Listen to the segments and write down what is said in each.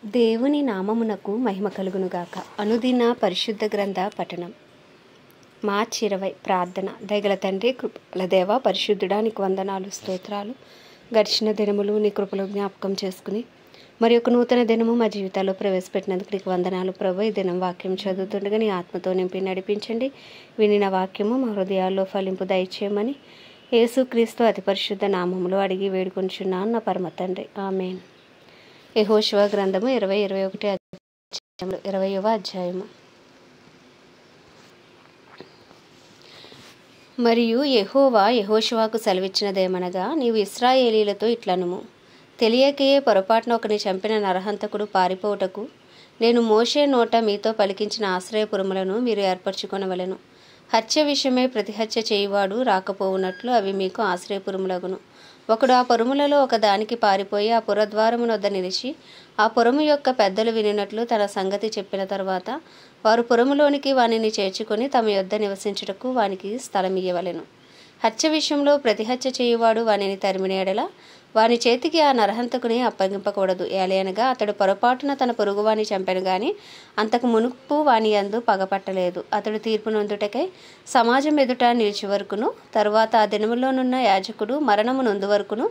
దేవుని నామమునకు మహిమ కలుగునుగాక. అనుదిన పరిశుద్ధ గ్రంథ పఠనం. మార్చి 20 ప్రార్థన. దయగల తండ్రి, కృపల దేవ, పరిశుద్ధుడా, నీకు వందనాలు, స్తోత్రాలు. గడిచిన దినములు నీ కృపలో జ్ఞాపకం చేసుకుని మరి ఒక నూతన దినము మా జీవితాల్లో ప్రవేశపెట్టినందుకు నీకు వందనాలు ప్రభు. ఈ దినం వాక్యం చదువుతుండగా నీ ఆత్మతో నింపి నడిపించండి. వినిన వాక్యము మా హృదయాల్లో ఫలింపు దయచేయమని యేసుక్రీస్తు అతి పరిశుద్ధ నామములో అడిగి వేడుకొంచున్నాను నా పరమ తండ్రి, ఆమేన్. యెహోషువ గ్రంథము 20వ అధ్యాయము. మరియు యెహోవా యెహోషువకు సెలవిచ్చినదేమనగా, నీవు ఇశ్రాయేలీలతో ఇట్లనుము, తెలియకే పొరపాటున ఒకని చంపిన నరహంతకుడు పారిపోవుటకు నేను మోషే నోట మీతో పలికించిన ఆశ్రయపురములను మీరు ఏర్పరచుకొనవలెను. హత్య విషయమై ప్రతిహత్య చేయువాడు రాకపోవునట్లు అవి మీకు ఆశ్రయపురములగును. ఒకడు ఆ పురములలో ఒక దానికి పారిపోయి ఆ పురద్వారమునొద్ద నిలిచి ఆ పురము యొక్క పెద్దలు వినినట్లు తన సంగతి చెప్పిన తర్వాత వారు పురములోనికి వానిని చేర్చుకొని తమ యొద్ద నివసించుటకు వానికి స్థలం ఇయ్యవలెను. హత్య విషయంలో ప్రతిహత్య చేయువాడు వానిని తరిమిన యెడల వాని చేతికి ఆ నరహంతకుని అప్పగింపకూడదు. ఏలయనగా అతడు పొరపాటున తన పొరుగువాని చంపెను గాని అంతకు మునుపు వాని యందు పగపట్టలేదు. అతడు తీర్పు నొందుటకై సమాజం ఎదుట నిలిచి వరకును, తరువాత ఆ దినములోనున్న యాజకుడు మరణము నొందు వరకును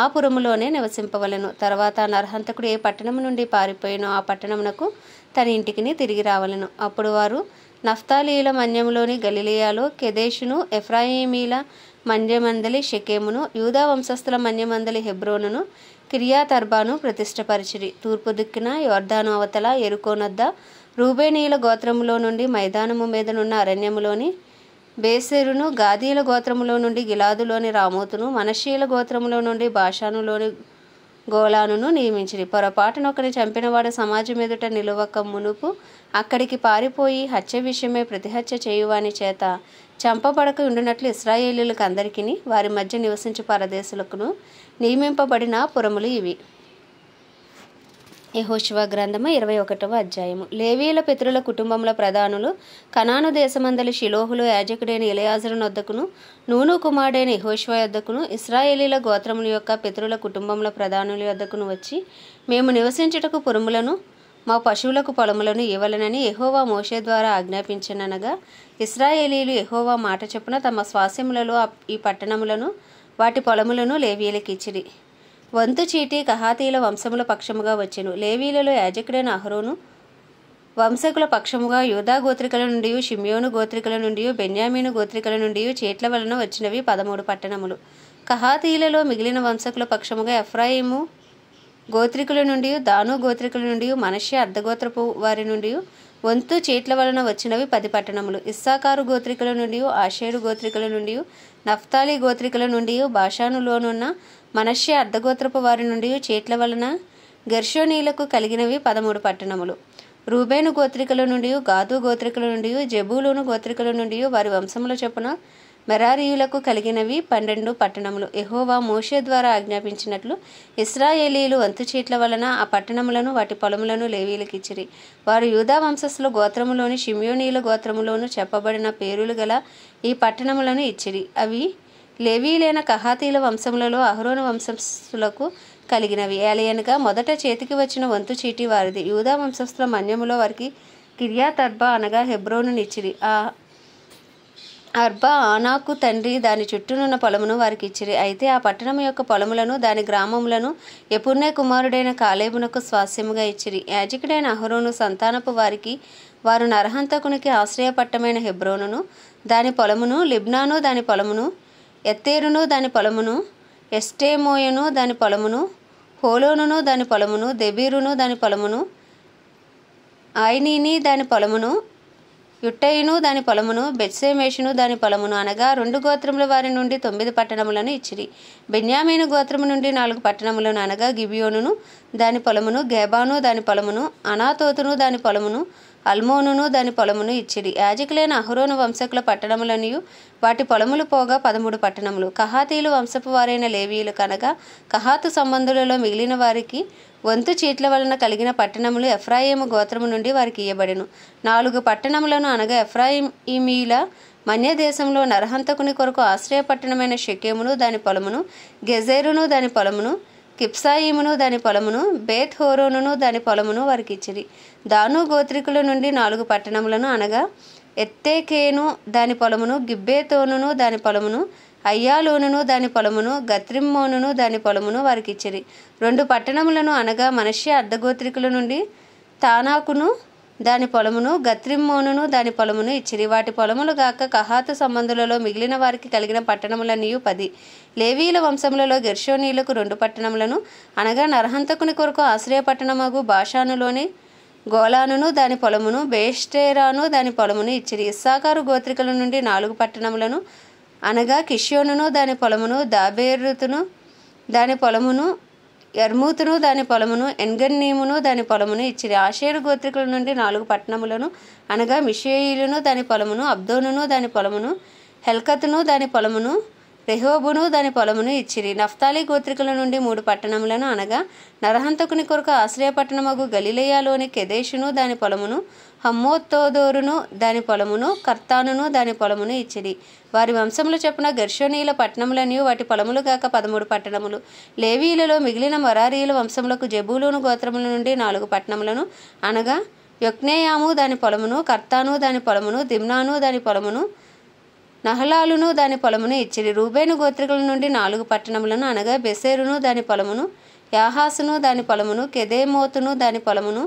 ఆ పురములోనే నివసింపవలెను. తర్వాత ఆ నరహంతకుడు ఏ పట్టణము నుండి పారిపోయినో ఆ పట్టణమునకు తన ఇంటికి తిరిగి రావలెను. అప్పుడు వారు నఫ్తాలీల మన్యములోని గలిలయలో కెదెషును, ఎఫ్రాయిమీల మన్యమందలి షెకెమును, యూదా వంశస్థుల మన్యమందలి హెబ్రోనును, కిర్యాతర్బాను ప్రతిష్టపరిచిరి. తూర్పు దిక్కున యొర్దాను అవతల యెరికోనొద్ద రూబేనీయుల గోత్రములో నుండి మైదానము మీదనున్న అరణ్యములోని బేసెరును, గాదీల గోత్రములో నుండి గిలాదులోని రామోతును, మనష్షీయుల గోత్రములో నుండి బాషానులోని గోలానును నియమించిరి. పొరపాటునొకని చంపినవాడు సమాజం ఎదుట నిలువక మునుపు అక్కడికి పారిపోయి హత్య విషయమై ప్రతిహత్య చేయువాని చేత చంపబడక ఉండునట్లు ఇశ్రాయేలీయులకు అందరికిని వారి మధ్య నివసించు పరదేశులకును నియమింపబడిన పురములు ఇవి. యెహోషువ గ్రంథము 21వ అధ్యాయము. లేవీయుల పితరుల కుటుంబముల ప్రధానులు కనాను దేశమందలి షిలోహులో యాజకుడైన ఎలయాజరు నొద్దకును, నూను కుమారుడైన యెహోషువ యొద్దకును, ఇశ్రాయేలీల గోత్రముల యొక్క పితరుల కుటుంబముల ప్రధానుల యొద్దకును వచ్చి, మేము నివసించుటకు పురములను మా పశువులకు పొలములను ఇవ్వలనని యెహోవా మోషే ద్వారా ఆజ్ఞాపించననగా, ఇశ్రాయేలీయులు యెహోవా మాట చొప్పున తమ స్వాస్యములలో ఈ పట్టణములను వాటి పొలములను లేవీయులకు ఇచ్చిరి. వంతు చీటి కహాతీల వంశముల పక్షముగా వచ్చెను. లేవీయులలో యాజకుడైన అహరోను వంశకుల పక్షముగా యూదా గోత్రికల నుండి, షిమ్యోను గోత్రికల నుండి, బెన్యామీను గోత్రికల నుండి చేట్ల వలన వచ్చినవి 13 పట్టణములు. కహాతీలలో మిగిలిన వంశకుల పక్షముగా ఎఫ్రాయిము గోత్రికుల నుండి, దాను గోత్రికుల నుండి, మనష్షే అర్ధగోత్రపు వారి నుండి వంతు చీట్ల వలన వచ్చినవి 10 పట్టణములు. ఇస్సాకారు గోత్రికుల నుండి, ఆషేరు గోత్రికుల నుండి, నఫ్తాలి గోత్రికుల నుండి, బాషానులోనున్న మనష్షే అర్ధగోత్రపు వారి నుండి చేట్ల వలన గెర్షోనీలకు కలిగినవి 13 పట్టణములు. రూబేను గోత్రికుల నుండి, గాదు గోత్రికుల నుండి, జెబూలూను గోత్రికుల నుండి వారి వంశముల చొప్పున మెరారీయులకు కలిగినవి 12 పట్టణములు. యెహోవా మోషే ద్వారా ఆజ్ఞాపించినట్లు ఇశ్రాయేలీయులు వంతు చీట్ల వలన ఆ పట్టణములను వాటి పొలములను లేవీయులకు ఇచ్చిరి. వారు యూదా వంశస్థుల గోత్రములోని షిమ్యోనీయుల గోత్రములోను చెప్పబడిన పేరులు గల ఈ పట్టణములను ఇచ్చిరి. అవి లేవీయులైన కహాతీల వంశములలో అహరోను వంశస్థులకు కలిగినవి. ఏలయనగా మొదట చేతికి వచ్చిన వంతు చీటి వారిది. యూదా వంశస్థుల మన్యములో వారికి కిర్యాతర్బా అనగా హెబ్రోనునిచ్చిరి. ఆ అర్బా ఆనాకు తండ్రి దాని చుట్టూనున్న పొలమును వారికి ఇచ్చిరి. అయితే ఆ పట్టణము యొక్క పొలములను దాని గ్రామములను యెఫున్నె కుమారుడైన కాలేబునకు స్వాస్యముగా ఇచ్చిరి. యాజకుడైన అహరోను సంతానపు వారికి వారు నరహంతకునికి ఆశ్రయపట్టమైన హెబ్రోనును దాని పొలమును, లిబ్నాను దాని పొలమును, ఎత్తేరును దాని పొలమును, ఎస్టేమోయను దాని పొలమును, హోలోనును దాని పొలమును, దెబీరును దాని పొలమును, ఆయనీని దాని పొలమును, యుట్టయును దాని పొలమును, బెత్షెమెషును దాని పొలమును అనగా 2 గోత్రముల వారి నుండి 9 పట్టణములను ఇచ్చిరి. బెన్యామీను గోత్రము నుండి 4 పట్టణములను అనగా గిబియోనును దాని పొలమును, గేబాను దాని పొలమును, అనాతోతును దాని పొలమును, అల్మోనును దాని పొలమును ఇచ్చిరి. యాజకులైన అహరోను వంశకుల పట్టణములనియు వాటి పొలములు పోగా 13 పట్టణములు. కహాతీలు వంశపు వారైన లేవీయులు కనగా కహాతు సంబంధులలో మిగిలిన వారికి వంతు చీట్ల వలన కలిగిన పట్టణములు ఎఫ్రాయిము గోత్రము నుండి వారికి ఇయ్యబడెను. 4 పట్టణములను అనగా ఎఫ్రాయిమీయుల మన్య దేశంలో నరహంతకుని కొరకు ఆశ్రయపట్టణమైన షెకెమును దాని పొలమును, గెజెరును దాని పొలమును, కిప్సాయిమును దాని పొలమును, బేత్ హోరోనును దాని పొలమును వారికి ఇచ్చిరి. దాను గోత్రికుల నుండి 4 పట్టణములను అనగా ఎత్తేకేను దాని పొలమును, గిబ్బేతోనును దాని పొలమును, అయ్యాలోనును దాని పొలమును, గత్రిమ్మోనును దాని పొలమును వారికి ఇచ్చిరి. 2 పట్టణములను అనగా మనష్య అర్ధగోత్రికుల నుండి తానాకును దాని పొలమును, గత్రిమ్మోనును దాని పొలమును ఇచ్చిరి. వాటి పొలములు గాక కహాతు సంబంధులలో మిగిలిన వారికి కలిగిన పట్టణములన్నీయు 10. లేవీల వంశములలో గెర్షోనీలకు 2 పట్టణములను అనగా నరహంతకుని కొరకు ఆశ్రయ పట్టణమగు బాషానులోని గోలానును దాని పొలమును, బేష్టేరాను దాని పొలమును ఇచ్చిరి. ఇస్సాకారు గోత్రికుల నుండి 4 పట్టణములను అనగా కిష్యోనును దాని పొలమును, దాబేరుతును దాని పొలమును, యర్మూతును దాని పొలమును, ఎన్గన్నీమును దాని పొలమును ఇచ్చిరి. ఆషేరు గోత్రికుల నుండి 4 పట్టణములను అనగా మిషేయిలును దాని పొలమును, అబ్దోనును దాని పొలమును, హెల్కతును దాని పొలమును, రెహోబును దాని పొలమును ఇచ్చిరి. నఫ్తాలి గోత్రికుల నుండి 3 పట్టణములను అనగా నరహంతకుని కొరకు ఆశ్రయ పట్టణమగు గలిలయలోని కెదేషును దాని పొలమును, హమ్మోత్తోదోరును దాని పొలమును, కర్తానును దాని పొలమును ఇచ్చిరి. వారి వంశముల చొప్పున గెర్షోనీల పట్టణములన్నీ వాటి పొలములు గాక 13 పట్టణములు. లేవీలలో మిగిలిన మెరారీల వంశములకు జెబూలూను గోత్రముల నుండి 4 పట్టణములను అనగా యొక్నేయాము దాని పొలమును, కర్తాను దాని పొలమును, దిమ్నాను దాని పొలమును, నహలాలును దాని పొలమును ఇచ్చిరి. రూబేను గోత్రికుల నుండి 4 పట్టణములను అనగా బెసేరును దాని పొలమును, యాహాసును దాని పొలమును, కెదేమోతును దాని పొలమును,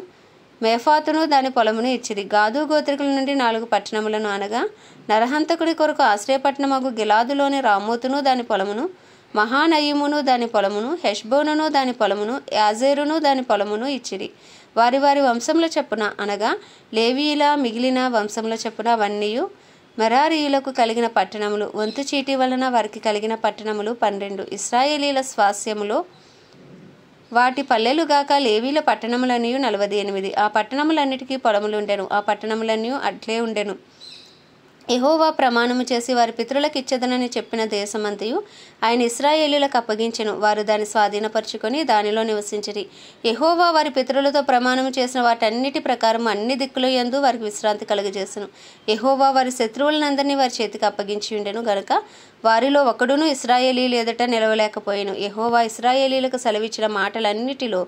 మేఫాతును దాని పొలమును ఇచ్చిరి. గాదు గోత్రికుల నుండి 4 పట్టణములను అనగా నరహంతకుడి కొరకు ఆశ్రయపట్నమగు గిలాదులోని రామోతును దాని పొలమును, మహానయీమును దాని పొలమును, హెష్బోనును దాని పొలమును, యాజేరును దాని పొలమును ఇచ్చిరి. వారి వారి వంశముల చొప్పున అనగా లేవీల మిగిలిన వంశముల చొప్పున అవన్నీయు మెరారీయులకు కలిగిన పట్టణములు వంతు చీటి వలన వారికి కలిగిన పట్టణములు 12. ఇశ్రాయేలీల స్వాస్యములో వాటి పల్లెలుగాక లేవీల పట్టణములన్నీ 48. ఆ పట్టణములన్నిటికీ పొలములుండెను. ఆ పట్టణములన్నీ అట్లే ఉండెను. యెహోవా ప్రమాణము చేసి వారి పితరులకు ఇచ్చేదనని చెప్పిన దేశమంతయు ఆయన ఇశ్రాయేలీలకు అప్పగించెను. వారు దాన్ని స్వాధీనపరుచుకొని దానిలో నివసించిరి. యెహోవా వారి పితరులతో ప్రమాణము చేసిన వాటన్నిటి ప్రకారం అన్ని దిక్కుల యందు వారికి విశ్రాంతి కలుగజేసెను. యెహోవా వారి శత్రువులనందరినీ వారి చేతికి అప్పగించి ఉండెను గనుక వారిలో ఒకడును ఇశ్రాయేలీయుల ఎదుట నిలవలేకపోయెను. యెహోవా ఇశ్రాయేలీయులకు సెలవిచ్చిన మాటలన్నిటిలో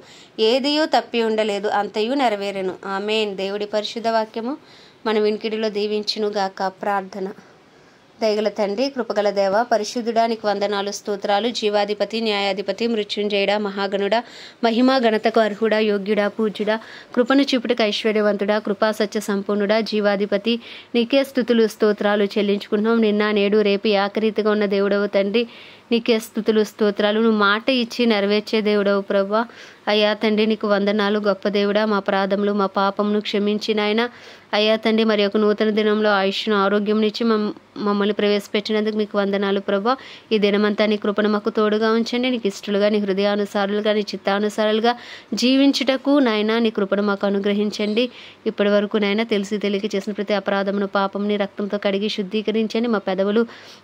ఏదియూ తప్పి ఉండలేదు, అంతయు నెరవేరెను. ఆమేన్. దేవుడి పరిశుద్ధ వాక్యము మన వినికిడిలో దీవించునుగాక. ప్రార్థన. దయగల తండ్రి, కృపగల దేవ, పరిశుద్ధుడా, నీకు వందనాలు, స్తోత్రాలు. జీవాధిపతి, న్యాయాధిపతి, మృత్యుంజయుడా, మహాగణుడా, మహిమా ఘనతకు అర్హుడా, యోగ్యుడా, పూజ్యుడా, కృపను చూపుటకు ఐశ్వర్యవంతుడా, కృపా సత్య సంపూర్ణుడా, జీవాధిపతి, నీకే స్తుతులు స్తోత్రాలు చెల్లించుకుంటున్నాం. నిన్న నేడు రేపు ఏకరీతిగా ఉన్న దేవుడవు తండ్రి, నీకే స్తుతులు స్తోత్రాలు. నువ్వు మాట ఇచ్చి నెరవేర్చే దేవుడవు ప్రభువా. అయ్యా తండ్రి, నీకు వందనాలు. గొప్ప దేవుడా, మా అపరాధములు మా పాపమును క్షమించి నాయన అయ్యా తండ్రి, మరి ఒక నూతన దినంలో ఆయుష్ను ఆరోగ్యంనిచ్చి మమ్మల్ని ప్రవేశపెట్టినందుకు మీకు వందనాలు ప్రభువా. ఈ దినమంతా నీ కృపను మాకు తోడుగా ఉంచండి. నీకు ఇష్టలుగా, నీ హృదయానుసారులుగా, నీ చిత్తానుసారాలుగా జీవించుటకు నాయన నీ కృపను మాకు అనుగ్రహించండి. ఇప్పటి వరకు నాయన తెలిసి తెలియక చేసిన ప్రతి అపరాధమును పాపంని రక్తంతో కడిగి శుద్ధీకరించండి. మా పెదవులు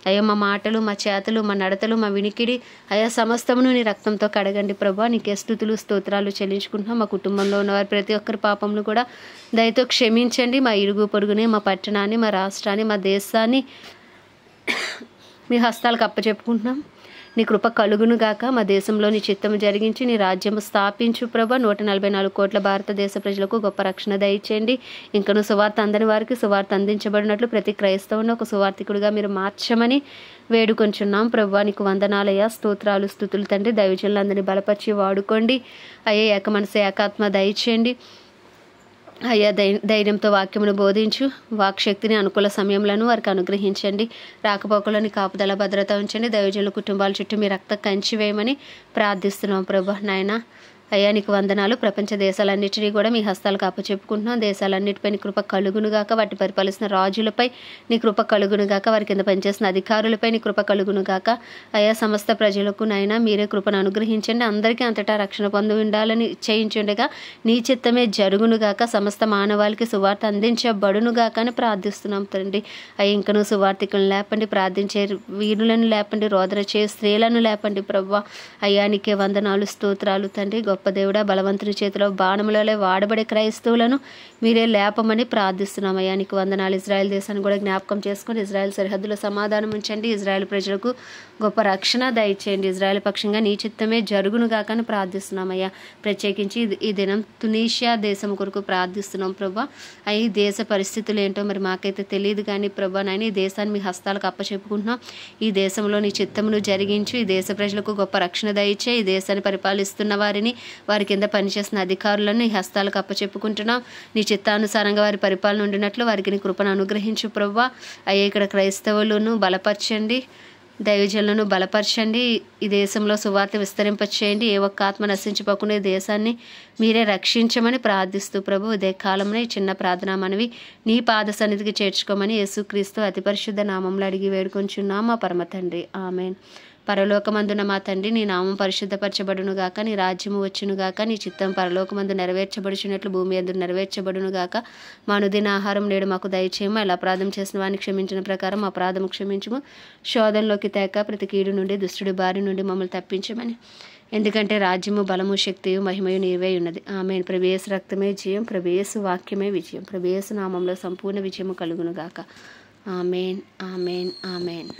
అయ్యా, మా మాటలు, మా చేతలు, మా నడతలు, మా వినికిడి అయా సమస్తమును నీ రక్తంతో కడగండి ప్రభువా. నీకే స్తుతులు స్తోత్రాలు చెల్లించుకుంటున్నాం. మా కుటుంబంలో ఉన్నవారు ప్రతి ఒక్కరి పాపమును కూడా దయతో క్షమించండి. మా ఇరుగు పొరుగుని, మా పట్టణాన్ని, మా రాష్ట్రాన్ని, మా దేశాన్ని మీ హస్తాలకు అప్పచెప్పుకుంటున్నాం. నీ కృప కలుగును గాక. మా దేశంలో నీ చిత్తము జరిగించి నీ రాజ్యము స్థాపించు ప్రభా. 144 కోట్ల భారతదేశ ప్రజలకు గొప్ప రక్షణ దయచేయండి. ఇంకను సువార్త అందని వారికి సువార్త అందించబడినట్లు ప్రతి క్రైస్తవుని ఒక సువార్థికుడిగా మీరు మార్చమని వేడుకొంచున్నాం ప్రభువా. నీకు వందనాలయ్యా, స్తోత్రాలు స్తుతులు తండ్రి. దైవజనులందరినీ బలపరిచి వాడుకోండి అయ్యా. ఏక మనసు ఏకాత్మ దయచేయండి అయ్యా. ధైర్యంతో వాక్యమును బోధించు. వాక్శక్తిని అనుకూల సమయంలో వారికి అనుగ్రహించండి. రాకపోకలని కాపుదల భద్రత ఉంచండి. దైవజనుల కుటుంబాల చుట్టూ మీ రక్త కంచి వేయమని ప్రార్థిస్తున్నాం ప్రభా. నాయన అయ్యా, నీకు వందనాలు. ప్రపంచ దేశాలన్నిటినీ కూడా మీ హస్తాలకు అప్పచెప్పుకుంటున్నాం. దేశాలన్నిటిపై నీ కృప కలుగునుగాక. వాటి పరిపాలిస్తున్న రాజులపై నీ కృప కలుగునుగాక. వారి కింద పనిచేసిన అధికారులపై నీ కృప కలుగునుగాక. అయ్యా, సమస్త ప్రజలకు నాయన మీరే కృపను అనుగ్రహించండి. అందరికీ అంతటా రక్షణ పొంది ఉండాలని చేయించుండగా నీ చిత్తమే జరుగునుగాక. సమస్త మానవాళికి సువార్త అందించబడునుగాక అని ప్రార్థిస్తున్నాం తండ్రి. అయ్యా, ఇంకనూ సువార్థికులను లేపండి, ప్రార్థించే వీరులను లేపండి, రోదన చే స్త్రీలను లేపండి ప్రభువా. అయ్యా, నీకే వందనాలు స్తోత్రాలు తండ్రి. గొప్ప దేవుడా, బలవంతుని చేతిలో బాణములలో వాడబడే క్రైస్తవులను మీరే లేపమని ప్రార్థిస్తున్నాం. అయ్యా, నీకు వందనాలు. ఇజ్రాయెల్ దేశాన్ని కూడా జ్ఞాపకం చేసుకొని ఇజ్రాయెల్ సరిహద్దులో సమాధానం ఉంచండి. ఇజ్రాయెల్ ప్రజలకు గొప్ప రక్షణ దయచేయండి. ఇజ్రాయెల్ పక్షంగా నీ చిత్తమే జరుగును గాక అని ప్రార్థిస్తున్నామయ్యా. ప్రత్యేకించి ఈ దినం తునీషియా దేశం కొరకు ప్రార్థిస్తున్నాం ప్రభా. ఈ దేశ పరిస్థితులు ఏంటో మరి మాకైతే తెలియదు కానీ ప్రభా నాయన ఈ దేశాన్ని మీ హస్తాలకు అప్పచెప్పుకుంటున్నాం. ఈ దేశంలో నీ చిత్తమును జరిగించి ఈ దేశ ప్రజలకు గొప్ప రక్షణ దయచే. ఈ దేశాన్ని పరిపాలిస్తున్న వారిని, వారి కింద పనిచేస్తున్న అధికారులను నీ హస్తాలకు అప్పచెప్పుకుంటున్నాం. నీ చిత్తానుసారంగా వారి పరిపాలన ఉండినట్లు వారికి నీ కృపను అనుగ్రహించు ప్రభా. అయ్యా ఇక్కడ క్రైస్తవులను బలపరచండి, దైవజనులను బలపరచండి. ఈ దేశంలో సువార్త విస్తరింపచేయండి. ఏ ఒక్క ఆత్మ నశించిపోకుండా ఈ దేశాన్ని మీరే రక్షించమని ప్రార్థిస్తూ ప్రభు ఉదయ కాలంలో ఈ చిన్న ప్రార్థన మనవి నీ పాద సన్నిధికి చేర్చుకోమని యేసుక్రీస్తు అతి పరిశుద్ధ నామంలో అడిగి వేడుకొంచున్నాం మా పరమ తండ్రి, ఆమెన్. పరలోకమందున మా తండ్రి, నీ నామం పరిశుద్ధపరచబడును గాక, నీ రాజ్యము వచ్చును గాక, నీ చిత్తం పరలోకమందు నెరవేర్చబడుచున్నట్లు భూమి యందు నెరవేర్చబడును గాక. మా అనుదిన ఆహారం నేడు మాకు దయచేయము. ఎలా అపరాధం చేసిన వారిని క్షమించిన ప్రకారం అపరాధము క్షమించము. శోధనలోకి తేక ప్రతి కీడు నుండి దుష్టుడి బారి నుండి మమ్మల్ని తప్పించమని. ఎందుకంటే రాజ్యము బలము శక్తియు మహిమయు నీవే ఉన్నది. ఆమేన్. ప్రభు యేసు రక్తమే జయం, ప్రభు యేసు వాక్యమే విజయం, ప్రభు యేసు నామంలో సంపూర్ణ విజయము కలుగును గాక. ఆమేన్, ఆమేన్, ఆమేన్.